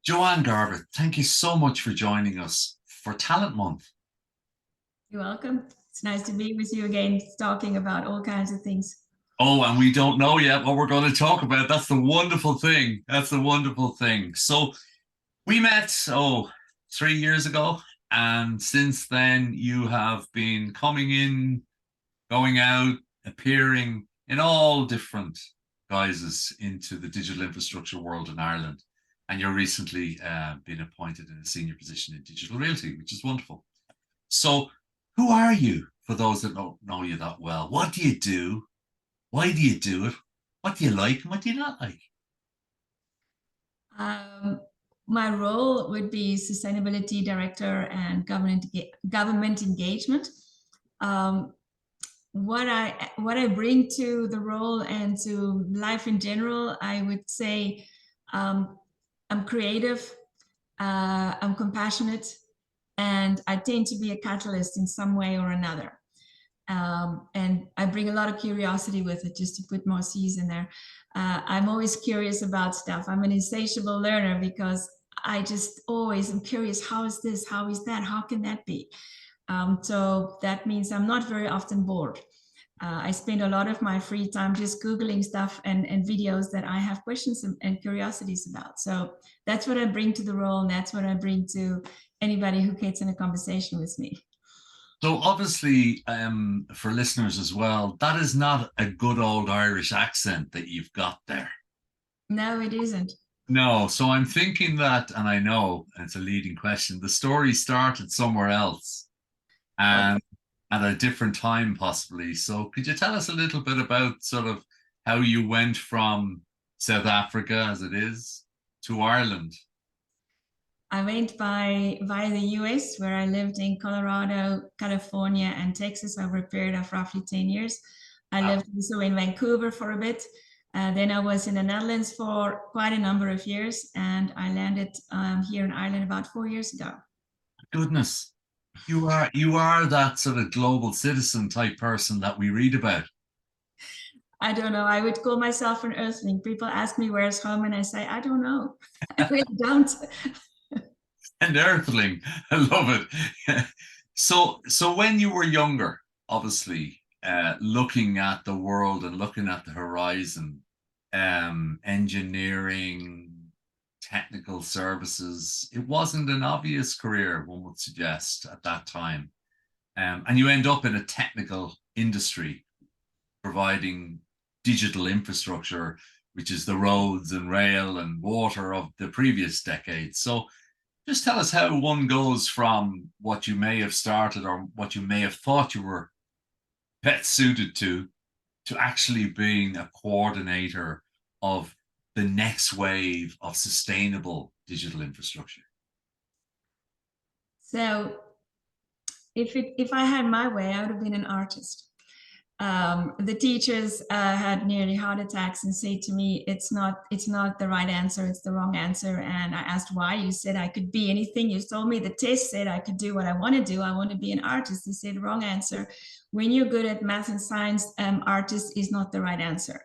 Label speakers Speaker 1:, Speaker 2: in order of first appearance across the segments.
Speaker 1: Joanne Garbutt, thank you so much for joining us for Talent Month.
Speaker 2: You're welcome. It's nice to be with you again, talking about all kinds of things.
Speaker 1: Oh, and we don't know yet what we're going to talk about. That's the wonderful thing. That's the wonderful thing. So we met, 3 years ago. And since then, you have been coming in, going out, appearing in all different guises into the digital infrastructure world in Ireland. And you're recently been appointed in a senior position in Digital Realty, which is wonderful. So, who are you for those that don't know you that well? What do you do? Why do you do it? What do you like and what do you not like?
Speaker 2: Um, my role would be sustainability director and government engagement. Um, what I bring to the role and to life in general, I would say um, I'm creative, I'm compassionate, and I tend to be a catalyst in some way or another. And I bring a lot of curiosity with it, just to put more C's in there. I'm always curious about stuff. I'm an insatiable learner because I just always am curious. How is this? How is that? How can that be? So that means I'm not very often bored. I spend a lot of my free time just Googling stuff and videos that I have questions and curiosities about. So that's what I bring to the role, and that's what I bring to anybody who gets in a conversation with me.
Speaker 1: So, obviously, for listeners as well, that is not a good old Irish accent that you've got there.
Speaker 2: No, it isn't.
Speaker 1: No, so I'm thinking that, and I know it's a leading question, the story started somewhere else and at a different time, possibly. So, could you tell us a little bit about sort of how you went from South Africa, as it is, to Ireland?
Speaker 2: I went via the US, where I lived in Colorado, California, and Texas over a period of roughly 10 years. I
Speaker 1: Wow,
Speaker 2: lived also in Vancouver for a bit. Then I was in the Netherlands for quite a number of years, and I landed here in Ireland about 4 years ago.
Speaker 1: goodness. You are that sort of global citizen type person that we read about.
Speaker 2: I don't know. I would call myself an earthling. People ask me where's home, and I say, I don't know. I really don't.
Speaker 1: An earthling. I love it. So when you were younger, obviously, looking at the world and looking at the horizon, engineering, technical services, it wasn't an obvious career, one would suggest, at that time. And you end up in a technical industry providing digital infrastructure, which is the roads and rail and water of the previous decade. So just tell us how one goes from what you may have started or what you may have thought you were best suited to actually being a coordinator of the next wave of sustainable digital infrastructure.
Speaker 2: So if I had my way, I would have been an artist. The teachers had nearly heart attacks and said to me, it's not the right answer, it's the wrong answer. And I asked why. You said I could be anything. You told me the test said I could do what I want to do. I want to be an artist. They said wrong answer. When you're good at math and science, artist is not the right answer.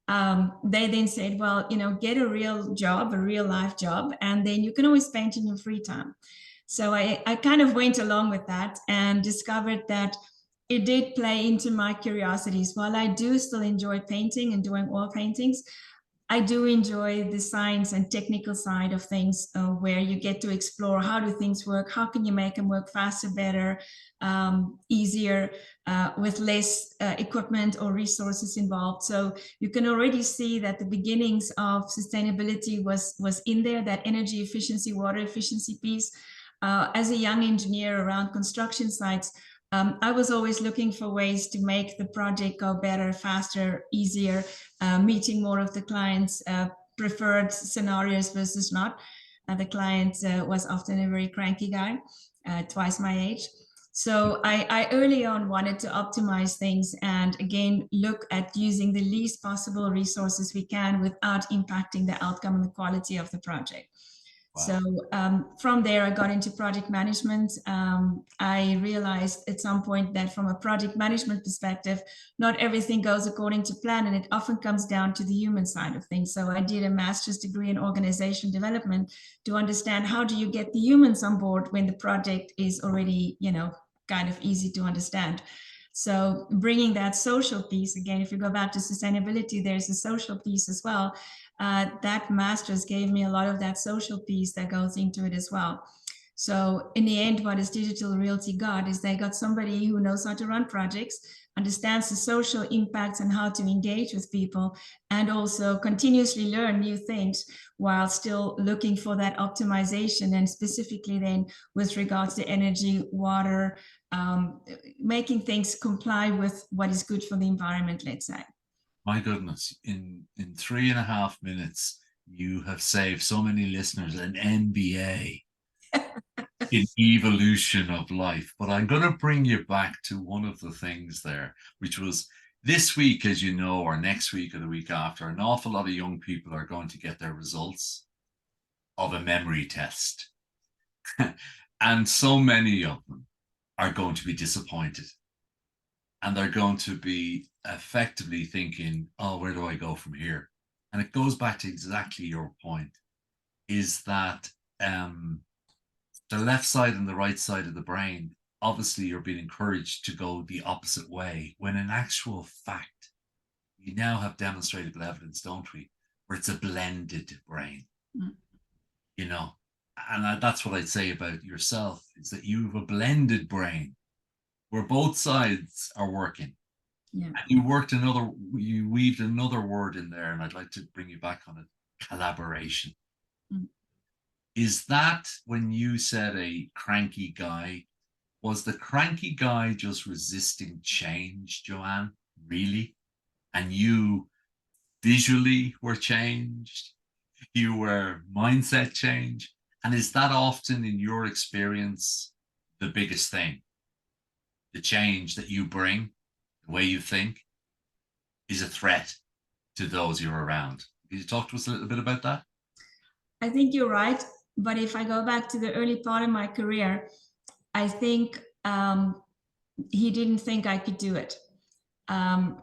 Speaker 2: They then said, well, get a real job, a real life job, and then you can always paint in your free time. So I kind of went along with that and discovered that it did play into my curiosities. While I do still enjoy painting and doing oil paintings, I do enjoy the science and technical side of things, where you get to explore how do things work, how can you make them work faster, better, easier, with less equipment or resources involved. So you can already see that the beginnings of sustainability was in there, that energy efficiency, water efficiency piece. As a young engineer around construction sites, I was always looking for ways to make the project go better, faster, easier, meeting more of the clients' preferred scenarios versus not. The client was often a very cranky guy, twice my age. So I early on wanted to optimize things and again look at using the least possible resources we can without impacting the outcome and the quality of the project. So from there, I got into project management. I realized at some point that from a project management perspective, not everything goes according to plan, and it often comes down to the human side of things. So I did a master's degree in organization development to understand how do you get the humans on board when the project is already, kind of easy to understand. So bringing that social piece, again, if you go back to sustainability, there's a social piece as well. That master's gave me a lot of that social piece that goes into it as well. So in the end, what is Digital Realty got is they got somebody who knows how to run projects, understands the social impacts and how to engage with people, and also continuously learn new things while still looking for that optimization, and specifically then with regards to energy, water, making things comply with what is good for the environment, let's say.
Speaker 1: My goodness, in 3.5 minutes, you have saved so many listeners an MBA in evolution of life. But I'm going to bring you back to one of the things there, which was this week, as you know, or next week or the week after, an awful lot of young people are going to get their results of a memory test. And so many of them are going to be disappointed. And they're going to be effectively thinking, oh, where do I go from here? And it goes back to exactly your point, is that the left side and the right side of the brain, obviously you're being encouraged to go the opposite way, when in actual fact, we now have demonstrable evidence, don't we, where it's a blended brain, and that's what I'd say about yourself, is that you have a blended brain where both sides are working.
Speaker 2: Yeah.
Speaker 1: And you weaved another word in there, and I'd like to bring you back on it: collaboration. Is that when you said a cranky guy, was the cranky guy just resisting change, Joanne? Really? And you visually were changed? You were mindset change? And is that often, in your experience, the biggest thing? The change that you bring, the way you think, is a threat to those you're around. Can you talk to us a little bit about that?
Speaker 2: I think you're right. But if I go back to the early part of my career, I think he didn't think I could do it.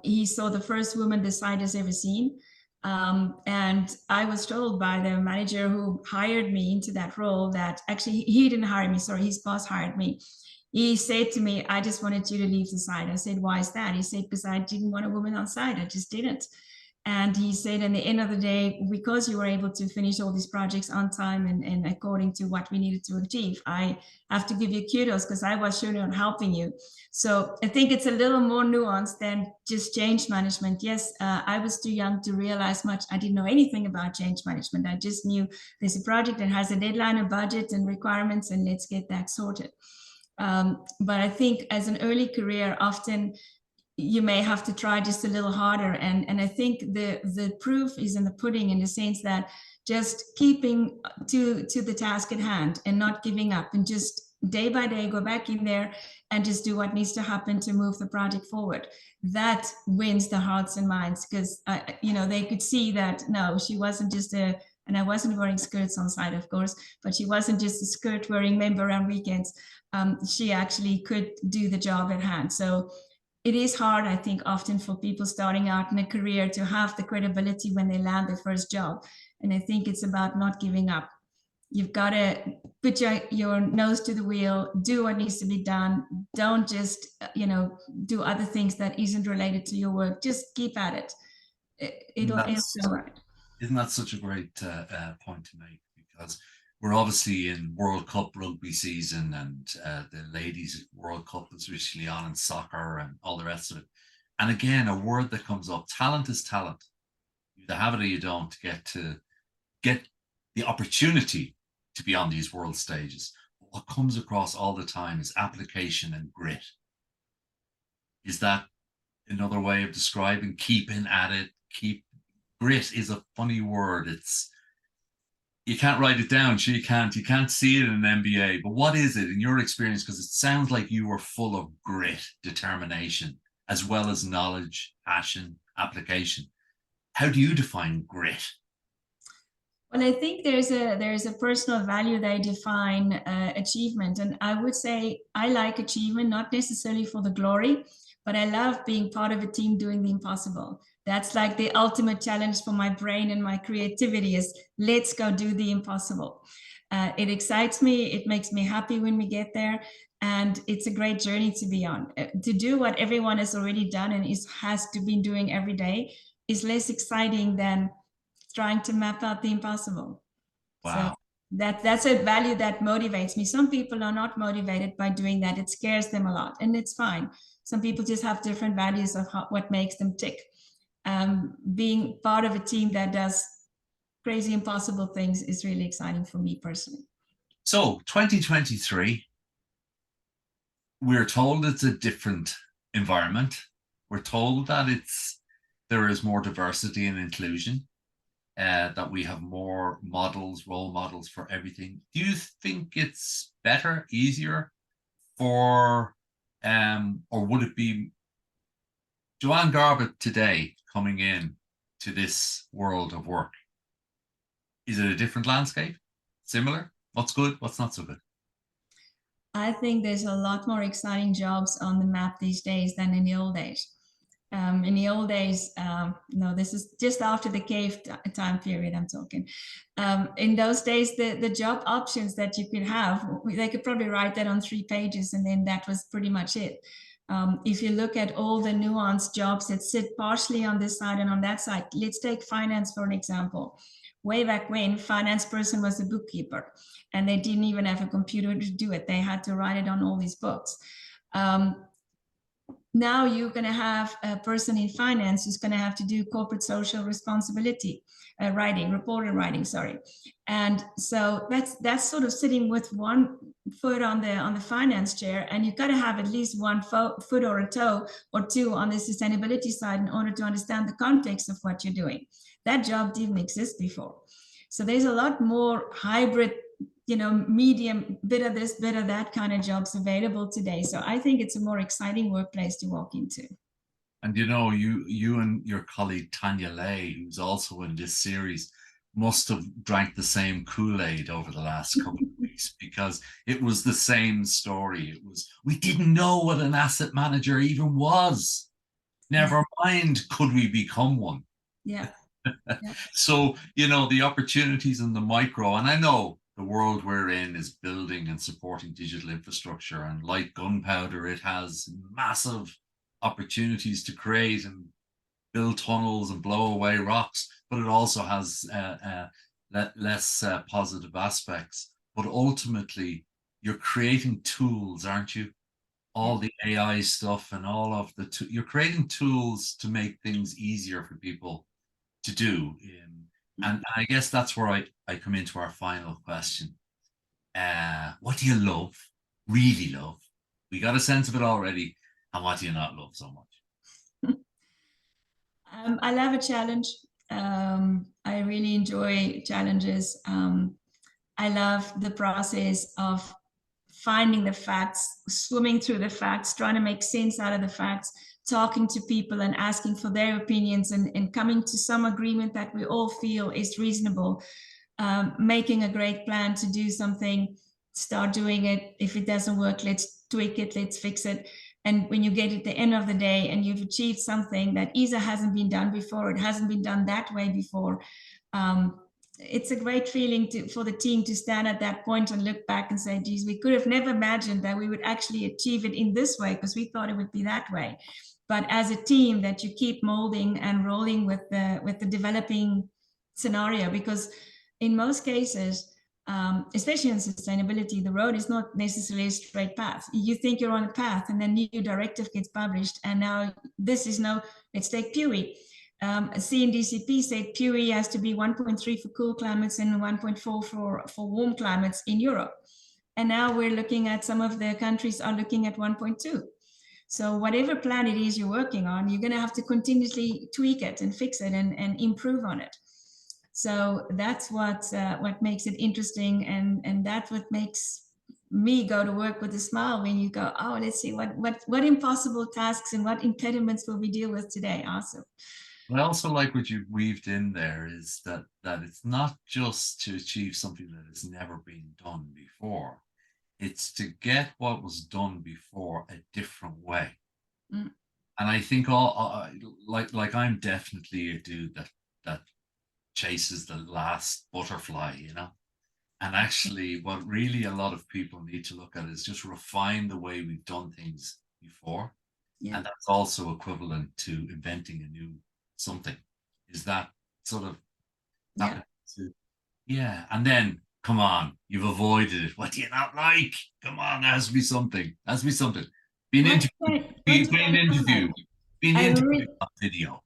Speaker 2: He saw the first woman the site has ever seen. And I was told by the manager who hired me into that role that actually he didn't hire me, sorry, his boss hired me. He said to me, I just wanted you to leave the site. I said, why is that? He said, because I didn't want a woman on site. I just didn't. And he said, in the end of the day, because you were able to finish all these projects on time and according to what we needed to achieve, I have to give you kudos because I was surely on helping you. So I think it's a little more nuanced than just change management. Yes, I was too young to realize much. I didn't know anything about change management. I just knew there's a project that has a deadline, a budget and requirements, and let's get that sorted. But I think as an early career, often you may have to try just a little harder. And I think the proof is in the pudding, in the sense that just keeping to the task at hand and not giving up, and just day by day go back in there and just do what needs to happen to move the project forward. That wins the hearts and minds, because they could see that no, she wasn't just and I wasn't wearing skirts on site, of course, but she wasn't just a skirt wearing member on weekends. She actually could do the job at hand. So it is hard, I think, often for people starting out in a career to have the credibility when they land their first job. And I think it's about not giving up. You've got to put your nose to the wheel, do what needs to be done. Don't just, do other things that isn't related to your work. Just keep at it. It'll all right.
Speaker 1: Isn't that such a great point to make? Because we're obviously in World Cup rugby season, and the ladies World Cup is recently on, and soccer and all the rest of it. And again, a word that comes up: talent is talent. You either have it or you don't, to get the opportunity to be on these world stages. But what comes across all the time is application and grit. Is that another way of describing keeping at it? Grit is a funny word. You can't write it down. So you can't see it in an MBA. But what is it in your experience? Because it sounds like you were full of grit, determination, as well as knowledge, passion, application. How do you define grit?
Speaker 2: Well, I think there's a personal value they define achievement, and I would say I like achievement not necessarily for the glory, but I love being part of a team doing the impossible. That's like the ultimate challenge for my brain and my creativity is let's go do the impossible. It excites me. It makes me happy when we get there, and it's a great journey to be on. To do what everyone has already done and has to be doing every day is less exciting than trying to map out the impossible. So
Speaker 1: Wow.
Speaker 2: that's a value that motivates me. Some people are not motivated by doing that. It scares them a lot, and it's fine. Some people just have different values of what makes them tick. Being part of a team that does crazy impossible things is really exciting for me personally.
Speaker 1: So 2023, we're told it's a different environment. We're told that there is more diversity and inclusion, that we have more models, role models for everything. Do you think it's better, easier for, or would it be Joanne Garbutt today coming in to this world of work? Is it a different landscape? Similar? What's good? What's not so good?
Speaker 2: I think there's a lot more exciting jobs on the map these days than in the old days. In the old days, no, this is just after the cave time period I'm talking. In those days, the job options that you could have, they could probably write that on 3 pages and then that was pretty much it. If you look at all the nuanced jobs that sit partially on this side and on that side, let's take finance for an example. Way back when, finance person was a bookkeeper and they didn't even have a computer to do it. They had to write it on all these books. Now you're going to have a person in finance who's going to have to do corporate social responsibility reporting writing, sorry. And so that's sort of sitting with one foot on the finance chair, and you've got to have at least one foot or a toe or two on the sustainability side in order to understand the context of what you're doing. That job didn't exist before. So there's a lot more hybrid, medium, bit of this, bit of that kind of jobs available today. So I think it's a more exciting workplace to walk into.
Speaker 1: And you and your colleague Tanya Lay, who's also in this series, must have drank the same Kool-Aid over the last couple of weeks because it was the same story. It was, we didn't know what an asset manager even was. Never mind, could we become one?
Speaker 2: Yeah. Yeah.
Speaker 1: So, the opportunities in the micro, and I know the world we're in is building and supporting digital infrastructure, and like gunpowder, it has massive opportunities to create and build tunnels and blow away rocks, but it also has less positive aspects. But ultimately, you're creating tools, aren't you? All the AI stuff and all of you're creating tools to make things easier for people to do. And I guess that's where I come into our final question. What do you love, really love? We got a sense of it already. And what do you not love so much?
Speaker 2: I love a challenge. I really enjoy challenges. I love the process of finding the facts, swimming through the facts, trying to make sense out of the facts, talking to people and asking for their opinions and coming to some agreement that we all feel is reasonable. Making a great plan to do something, start doing it. If it doesn't work, let's tweak it, let's fix it. And when you get at the end of the day and you've achieved something that either hasn't been done before, it hasn't been done that way before, it's a great feeling for the team to stand at that point and look back and say, geez, we could have never imagined that we would actually achieve it in this way because we thought it would be that way. But as a team that you keep molding and rolling with the developing scenario, because in most cases, especially in sustainability, the road is not necessarily a straight path. You think you're on a path and then new directive gets published. And now this is let's take PUI. CNDCP said PUI has to be 1.3 for cool climates and 1.4 for warm climates in Europe. And now we're looking at some of the countries are looking at 1.2. So whatever plan it is you're working on, you're going to have to continuously tweak it and fix it and improve on it. So that's what makes it interesting, and that's what makes me go to work with a smile when you go, oh, let's see what impossible tasks and what impediments will we deal with today. Awesome.
Speaker 1: I also like what you've weaved in there is that it's not just to achieve something that has never been done before. It's to get what was done before a different way.
Speaker 2: Mm,
Speaker 1: And I think like I'm definitely a dude that chases the last butterfly, you know. And actually, what really a lot of people need to look at is just refine the way we've done things before.
Speaker 2: yeah,
Speaker 1: And that's also equivalent to inventing a new something. Is that sort of
Speaker 2: yeah.
Speaker 1: that? Yeah. And then, come on, you've avoided it. What do you not like? Come on, there has to be something. There has to be something. Being interviewed,
Speaker 2: What do
Speaker 1: being
Speaker 2: I not like?
Speaker 1: interviewed, being
Speaker 2: I
Speaker 1: interviewed
Speaker 2: really,
Speaker 1: on video.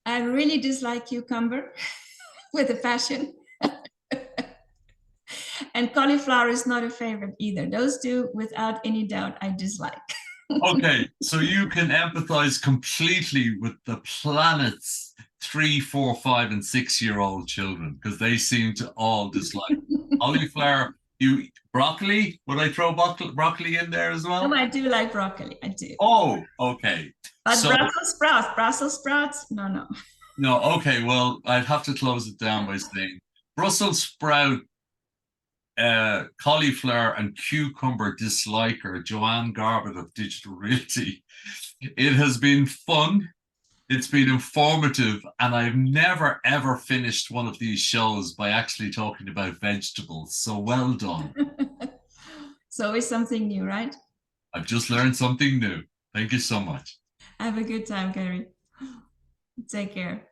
Speaker 2: I really dislike cucumber with a passion. And cauliflower is not a favorite either. Those two, without any doubt, I dislike.
Speaker 1: Okay, so you can empathize completely with the planet's 3, 4, 5, and 6-year-old children because they seem to all dislike cauliflower. You broccoli? Would I throw broccoli in there as
Speaker 2: No,
Speaker 1: well?
Speaker 2: I do like broccoli. I do.
Speaker 1: Oh, okay.
Speaker 2: But
Speaker 1: So
Speaker 2: Brussels sprouts, no, no.
Speaker 1: no, okay. Well, I'd have to close it down by saying Brussels sprout, cauliflower, and cucumber disliker Joanne Garbutt of Digital Realty. It has been fun. It's been informative, and I've never ever finished one of these shows by actually talking about vegetables. So well done.
Speaker 2: It's always something new, right?
Speaker 1: I've just learned something new. Thank you so much.
Speaker 2: Have a good time, Gary. Take care.